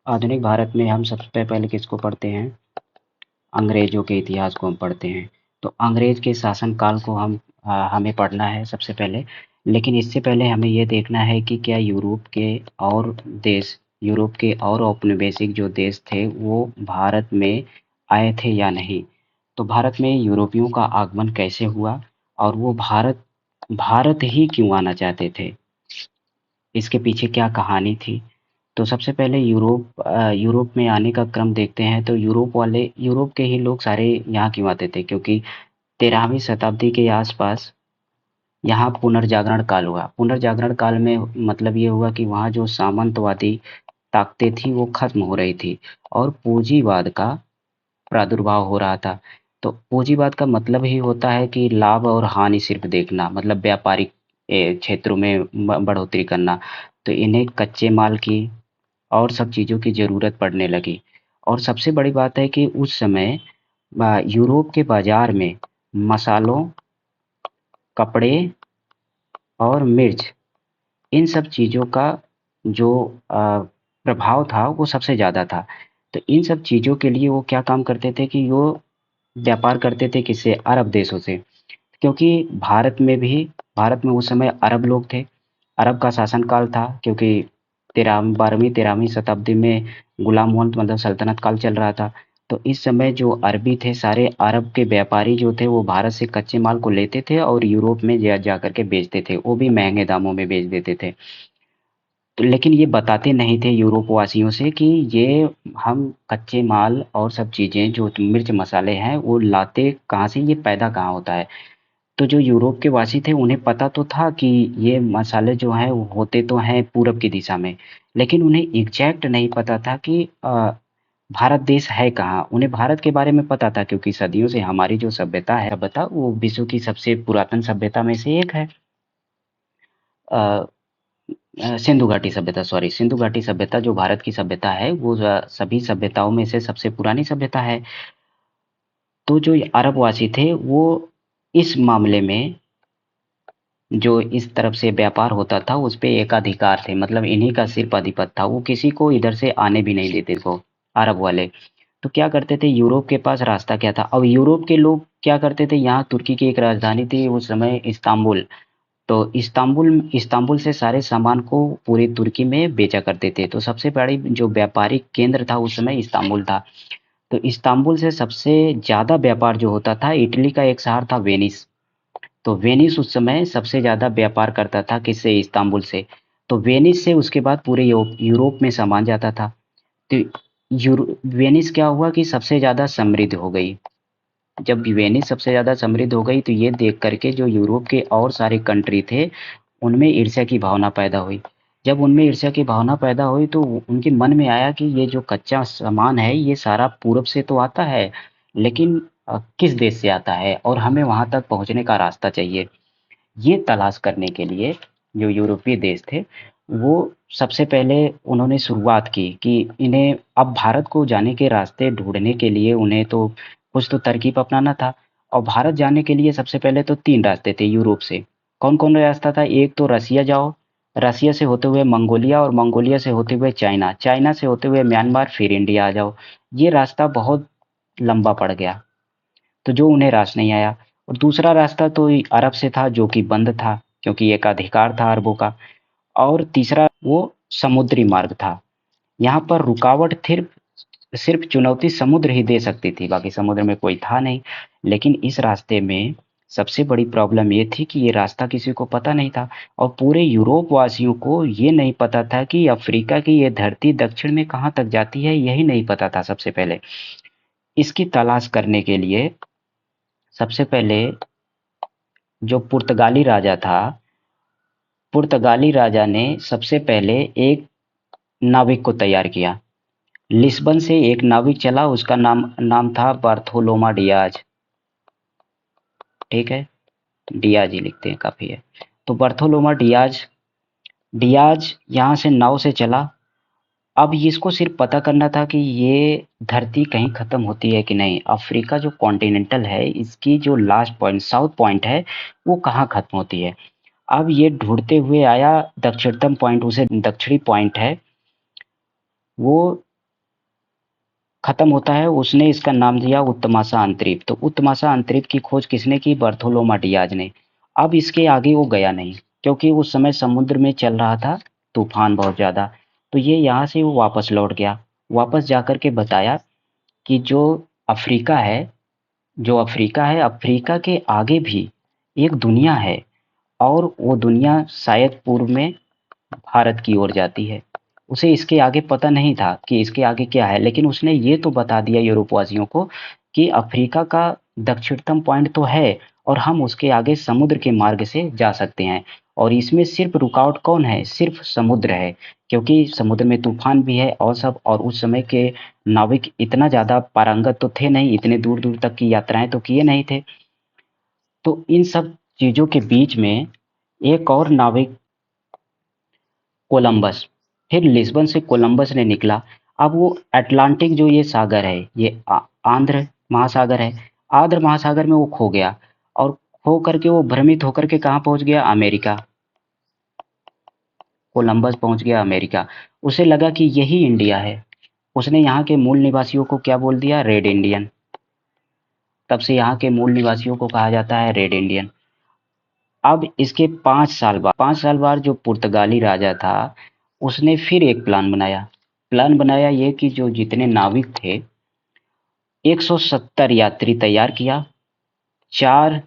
आधुनिक भारत में हम सबसे पहले किसको पढ़ते हैं? अंग्रेजों के इतिहास को हम पढ़ते हैं। तो अंग्रेज के शासनकाल को हमें पढ़ना है सबसे पहले। लेकिन इससे पहले हमें ये देखना है कि क्या यूरोप के और औपनिवेशिक जो देश थे वो भारत में आए थे या नहीं। तो भारत में यूरोपियों का आगमन कैसे हुआ और वो भारत भारत ही क्यों आना चाहते थे, इसके पीछे क्या कहानी थी। तो सबसे पहले यूरोप में आने का क्रम देखते हैं। तो यूरोप के ही लोग सारे यहाँ क्यों आते थे, क्योंकि 13वीं शताब्दी के आसपास यहाँ पुनर्जागरण काल हुआ। पुनर्जागरण काल में मतलब ये हुआ कि वहाँ जो सामंतवादी ताकतें थी वो खत्म हो रही थी और पूंजीवाद का प्रादुर्भाव हो रहा था। तो पूंजीवाद का मतलब ही होता है कि लाभ और हानि सिर्फ देखना, मतलब व्यापारिक क्षेत्रों में बढ़ोतरी करना। तो इन्हें कच्चे माल की और सब चीज़ों की ज़रूरत पड़ने लगी। और सबसे बड़ी बात है कि उस समय यूरोप के बाज़ार में मसालों, कपड़े और मिर्च, इन सब चीज़ों का जो प्रभाव था वो सबसे ज़्यादा था। तो इन सब चीज़ों के लिए वो क्या काम करते थे कि वो व्यापार करते थे किससे? अरब देशों से। क्योंकि भारत में उस समय अरब लोग थे। अरब का शासनकाल था, क्योंकि 12वीं 13वीं शताब्दी में गुलाम मोहम्मद मतलब सल्तनत काल चल रहा था। तो इस समय जो अरबी थे, सारे अरब के व्यापारी जो थे वो भारत से कच्चे माल को लेते थे और यूरोप में जा करके बेचते थे, वो भी महंगे दामों में बेच देते थे। तो लेकिन ये बताते नहीं थे यूरोप वासियों से कि ये हम कच्चे माल और सब चीज़ें जो मिर्च मसाले हैं वो लाते कहाँ से, ये पैदा कहाँ होता है। तो जो यूरोप के वासी थे उन्हें पता तो था कि ये मसाले जो हैं वो होते तो हैं पूरब की दिशा में, लेकिन उन्हें एग्जैक्ट नहीं पता था कि भारत देश है कहाँ। उन्हें भारत के बारे में पता था क्योंकि सदियों से हमारी जो सभ्यता वो विश्व की सबसे पुरातन सभ्यता में से एक है। सिंधु घाटी सभ्यता, सॉरी, सिंधु घाटी सभ्यता जो भारत की सभ्यता है वो सभी सभ्यताओं में से सबसे पुरानी सभ्यता है। तो जो ये अरबवासी थे वो इस मामले में जो इस तरफ से व्यापार होता था उस पे एकाधिकार थे, मतलब इन्हीं का सिर्फ अधिपत था। वो किसी को इधर से आने भी नहीं देते थे अरब वाले। तो क्या करते थे, यूरोप के पास रास्ता क्या था? अब यूरोप के लोग क्या करते थे, यहाँ तुर्की की एक राजधानी थी उस समय, इस्तांबुल। तो इस्तांबुल से सारे सामान को पूरी तुर्की में बेचा करते थे। तो सबसे बड़ी जो व्यापारिक केंद्र था उस समय इस्तांबुल था। तो इस्तांबुल से सबसे ज़्यादा व्यापार जो होता था, इटली का एक शहर था वेनिस। तो वेनिस उस समय सबसे ज़्यादा व्यापार करता था किससे? इस्तांबुल से। तो वेनिस से उसके बाद पूरे यूरोप में सामान जाता था। तो वेनिस क्या हुआ कि सबसे ज़्यादा समृद्ध हो गई। जब वेनिस सबसे ज़्यादा समृद्ध हो गई तो ये देख करके जो यूरोप के और सारे कंट्री थे उनमें ईर्ष्या की भावना पैदा हुई। जब उनमें ईर्ष्या की भावना पैदा हुई तो उनके मन में आया कि ये जो कच्चा सामान है ये सारा पूरब से तो आता है, लेकिन किस देश से आता है और हमें वहां तक पहुंचने का रास्ता चाहिए। ये तलाश करने के लिए जो यूरोपीय देश थे वो सबसे पहले उन्होंने शुरुआत की कि इन्हें अब भारत को जाने के रास्ते ढूंढने के लिए उन्हें तो कुछ तो तरकीब अपनाना था। और भारत जाने के लिए सबसे पहले तो 3 रास्ते थे यूरोप से। कौन-कौन रास्ता था? एक तो रसिया जाओ, रसिया से होते हुए मंगोलिया और मंगोलिया से होते हुए चाइना, चाइना से होते हुए म्यांमार, फिर इंडिया आ जाओ। ये रास्ता बहुत लंबा पड़ गया, तो जो उन्हें रास नहीं आया। और दूसरा रास्ता तो अरब से था जो कि बंद था क्योंकि एकाधिकार था अरबों का। और तीसरा वो समुद्री मार्ग था। यहाँ पर रुकावट सिर्फ सिर्फ चुनौती समुद्र ही दे सकती थी, बाकी समुद्र में कोई था नहीं। लेकिन इस रास्ते में सबसे बड़ी प्रॉब्लम ये थी कि ये रास्ता किसी को पता नहीं था और पूरे यूरोप वासियों को ये नहीं पता था कि अफ्रीका की ये धरती दक्षिण में कहाँ तक जाती है, यही नहीं पता था सबसे पहले। इसकी तलाश करने के लिए सबसे पहले जो पुर्तगाली राजा था, पुर्तगाली राजा ने सबसे पहले एक नाविक को तैयार किया। लिस्बन से एक नाविक चला, उसका नाम नाम था बार्थोलोमा डियाज। ठीक है, डियाज ही लिखते हैं, काफी है। तो बार्थोलोमा डियाज डियाज यहाँ से नाव से चला। अब इसको सिर्फ पता करना था कि ये धरती कहीं खत्म होती है कि नहीं, अफ्रीका जो कॉन्टिनेंटल है इसकी जो लास्ट पॉइंट साउथ पॉइंट है वो कहाँ खत्म होती है। अब ये ढूंढते हुए आया दक्षिणतम पॉइंट, उसे दक्षिणी पॉइंट है वो खत्म होता है, उसने इसका नाम दिया उत्तमासा अंतरीप। तो उत्तमासा अंतरीप की खोज किसने की? बर्थोलोमा डियाज ने। अब इसके आगे वो गया नहीं, क्योंकि उस समय समुद्र में चल रहा था तूफान बहुत ज्यादा। तो ये यहाँ से वो वापस लौट गया। वापस जाकर के बताया कि अफ्रीका है अफ्रीका के आगे भी एक दुनिया है, और वो दुनिया शायद पूर्व में भारत की ओर जाती है। उसे इसके आगे पता नहीं था कि इसके आगे क्या है, लेकिन उसने ये तो बता दिया यूरोपवासियों को कि अफ्रीका का दक्षिणतम पॉइंट तो है, और हम उसके आगे समुद्र के मार्ग से जा सकते हैं। और इसमें सिर्फ रुकावट कौन है? सिर्फ समुद्र है, क्योंकि समुद्र में तूफान भी है और सब। और उस समय के नाविक इतना ज़्यादा पारंगत तो थे नहीं, इतने दूर-दूर तक की यात्राएं तो किए नहीं थे। तो इन सब चीज़ों के बीच में एक और नाविक, कोलंबस, फिर लिस्बन से कोलंबस ने निकला। अब वो अटलांटिक जो ये सागर है, ये आंध्र महासागर है, आंध्र महासागर में वो खो गया, और खो करके वो भ्रमित होकर के कहाँ पहुंच गया? अमेरिका। कोलंबस पहुंच गया अमेरिका। उसे लगा कि यही इंडिया है। उसने यहाँ के मूल निवासियों को क्या बोल दिया? Red Indian. तब से यहाँ के मूल निवासियों को कहा जाता है रेड इंडियन। अब इसके 5 साल बाद जो पुर्तगाली राजा था, उसने फिर एक प्लान बनाया ये कि जो जितने नाविक थे, 170 यात्री तैयार किया, 4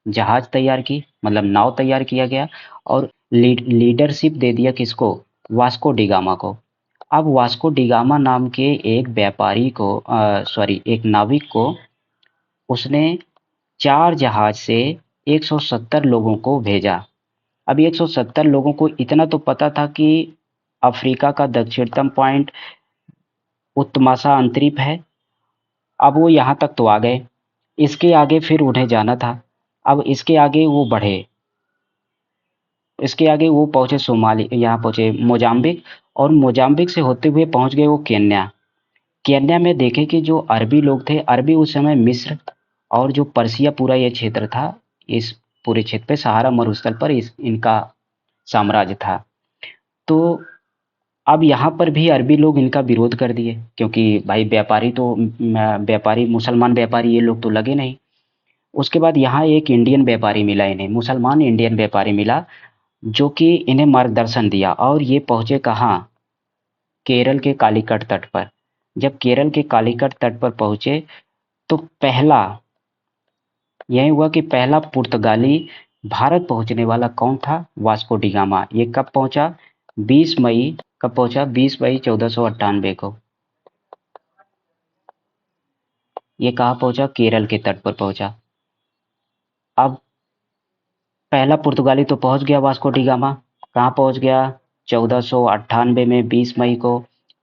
जहाज तैयार की, मतलब नाव तैयार किया गया, और लीडरशिप दे दिया किसको? वास्को डिगामा को। अब वास्को डिगामा नाम के एक व्यापारी को, सॉरी, एक नाविक को, उसने 4 जहाज से 170 लोगों को भेजा। अब 170 लोगों को इतना तो पता था कि अफ्रीका का दक्षिणतम पॉइंट उत्तमासा अंतरीप है। अब वो यहाँ तक तो आ गए, इसके आगे फिर उन्हें जाना था। अब इसके आगे वो बढ़े, इसके आगे वो पहुंचे सोमाली, यहाँ पहुंचे मोजाम्बिक, और मोजाम्बिक से होते हुए पहुंच गए वो केन्या। केन्या में देखे कि जो अरबी लोग थे, अरबी उस समय मिस्र और जो पर्सिया पूरा ये क्षेत्र था, इस पूरे क्षेत्र पे सहारा मरुस्थल पर इनका साम्राज्य था। तो अब यहाँ पर भी अरबी लोग इनका विरोध कर दिए, क्योंकि भाई व्यापारी, मुसलमान व्यापारी ये लोग तो लगे नहीं। उसके बाद यहाँ एक इंडियन व्यापारी मिला इन्हें, मुसलमान इंडियन व्यापारी मिला, जो कि इन्हें मार्गदर्शन दिया, और ये पहुंचे कहाँ? केरल के कालीकट तट पर। जब केरल के कालीकट तट पर पहुंचे, तो यही हुआ कि पहला पुर्तगाली भारत पहुंचने वाला कौन था? Vasco da Gama. ये कब पहुंचा? 20 मई। कब पहुंचा? 20 मई 1498 को। ये कहाँ पहुंचा? केरल के तट पर पहुंचा। अब पहला पुर्तगाली तो पहुंच गया वास्को डिगामा। कहाँ पहुंच गया? 1498 में 20 मई को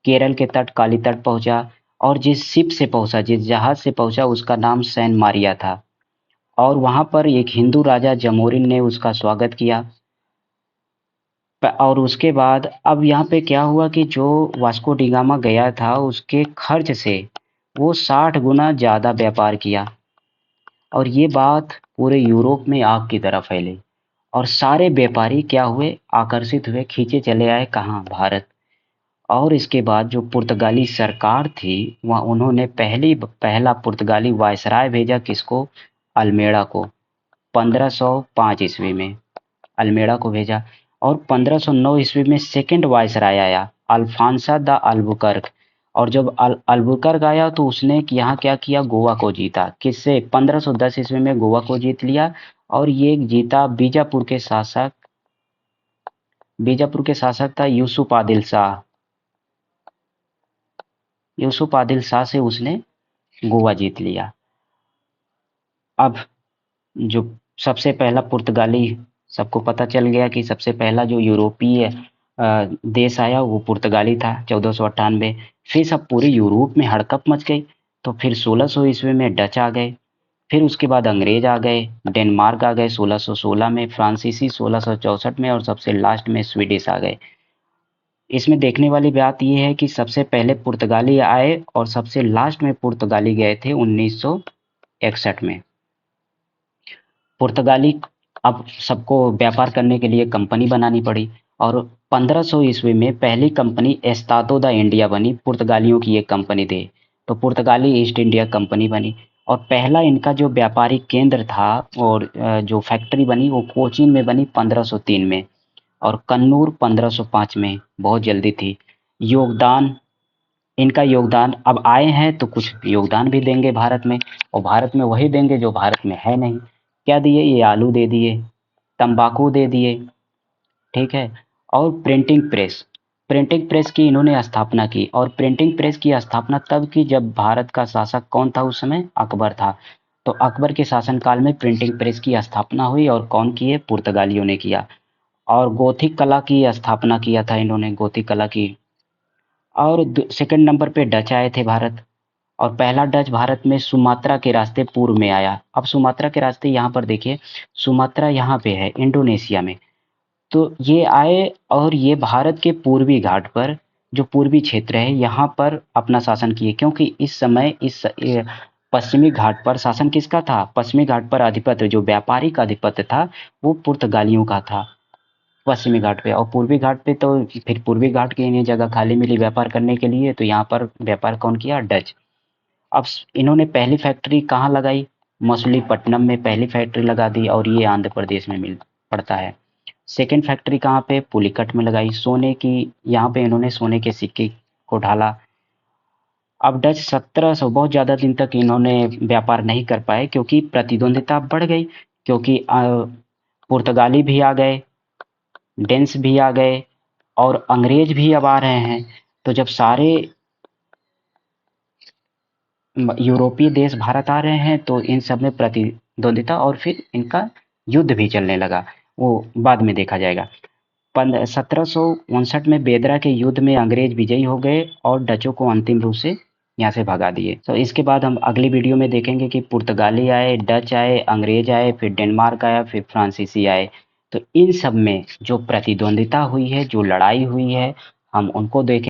केरल के तट, काली तट पहुंचा। और जिस शिप से पहुंचा, जिस जहाज से पहुंचा, उसका नाम सैन मारिया था। और वहां पर एक हिंदू राजा जमोरिन ने उसका स्वागत किया। और उसके बाद अब यहाँ पे क्या हुआ कि जो वास्को डिगामा गया था, उसके खर्च से वो 60 गुना ज्यादा व्यापार किया, और ये बात पूरे यूरोप में आग की तरह फैली। और सारे व्यापारी क्या हुए? आकर्षित हुए, खींचे चले आए कहाँ? भारत। और इसके बाद जो पुर्तगाली सरकार थी, वह उन्होंने पहला पुर्तगाली वायसराय भेजा, किसको? अल्मेड़ा को। 1505 ईस्वी में अल्मेड़ा को भेजा। और 1509 ईस्वी में सेकंड वायसराय आया, अल्फांसा द अल्बुकर्क। और जब अल्बुकर्क आया, तो उसने यहाँ क्या किया? गोवा को जीता। किससे? 1510 ईस्वी में गोवा को जीत लिया। और ये जीता बीजापुर के शासक था यूसुफ आदिल शाह से उसने गोवा जीत लिया। अब जो सबसे पहला पुर्तगाली, सबको पता चल गया कि सबसे पहला जो यूरोपीय देश आया वो पुर्तगाली था, 1498। फिर सब पूरे यूरोप में हड़कंप मच गई। तो फिर 1600 ईस्वी में डच आ गए, फिर उसके बाद अंग्रेज आ गए, डेनमार्क आ गए 1616 में, फ्रांसीसी 1664 में, और सबसे लास्ट में स्वीडिश आ गए। इसमें देखने वाली बात यह है कि सबसे पहले पुर्तगाली आए, और सबसे लास्ट में पुर्तगाली गए थे 1961 में। पुर्तगाली, अब सबको व्यापार करने के लिए कंपनी बनानी पड़ी, और 1500 ईस्वी में पहली कंपनी एस्तादो दा इंडिया बनी, पुर्तगालियों की एक कंपनी थी। तो पुर्तगाली ईस्ट इंडिया कंपनी बनी। और पहला इनका जो व्यापारिक केंद्र था और जो फैक्ट्री बनी वो कोचीन में बनी 1503 में, और कन्नूर 1505 में, बहुत जल्दी थी। योगदान, इनका योगदान, अब आए हैं तो कुछ योगदान भी देंगे भारत में, और भारत में वही देंगे जो भारत में है नहीं। क्या दिए? ये आलू दे दिए, तंबाकू दे दिए, ठीक है। और प्रिंटिंग प्रेस की इन्होंने स्थापना की, और प्रिंटिंग प्रेस की स्थापना तब की जब भारत का शासक कौन था उस समय? अकबर था। तो अकबर के शासनकाल में प्रिंटिंग प्रेस की स्थापना हुई, और कौन किए? पुर्तगालियों ने किया। और गोथिक कला की स्थापना किया था इन्होंने, गोथिक कला की। और सेकंड नंबर पे डच आए थे भारत, और पहला डच भारत में सुमात्रा के रास्ते पूर्व में आया। अब सुमात्रा के रास्ते यहाँ पर देखिए, सुमात्रा यहाँ पे है इंडोनेशिया में। तो ये आए और ये भारत के पूर्वी घाट पर, जो पूर्वी क्षेत्र है यहाँ पर अपना शासन किए, क्योंकि इस समय पश्चिमी घाट पर शासन किसका था? पश्चिमी घाट पर आधिपत्य, जो व्यापारिक आधिपत्य था, वो पुर्तगालियों का था पश्चिमी घाट पे। और पूर्वी घाट पे तो फिर पूर्वी घाट की इन्हें जगह खाली मिली व्यापार करने के लिए, तो यहाँ पर व्यापार कौन किया? डच। अब इन्होंने पहली फैक्ट्री कहाँ लगाई? मछलीपट्टनम में पहली फैक्ट्री लगा दी, और ये आंध्र प्रदेश में मिल पड़ता है। सेकेंड फैक्ट्री कहाँ पे? पुलिकट में लगाई, सोने की। यहाँ पे इन्होंने सोने के सिक्के को ढाला। अब डच 1700, बहुत ज़्यादा दिन तक इन्होंने व्यापार नहीं कर पाए, क्योंकि प्रतिद्वंदिता बढ़ गई, क्योंकि पुर्तगाली भी आ गए, डेंस भी आ गए, और अंग्रेज भी अब आ रहे हैं। तो जब सारे यूरोपीय देश भारत आ रहे हैं, तो इन सब में प्रतिद्वंदिता, और फिर इनका युद्ध भी चलने लगा, वो बाद में देखा जाएगा। 1759 में बेदरा के युद्ध में अंग्रेज विजयी हो गए और डचों को अंतिम रूप से यहाँ से भगा दिए। तो इसके बाद हम अगली वीडियो में देखेंगे कि पुर्तगाली आए, डच आए, अंग्रेज आए, फिर डेनमार्क आया, फिर फ्रांसीसी आए। तो इन सब में जो प्रतिद्वंदिता हुई है, जो लड़ाई हुई है, हम उनको देखें।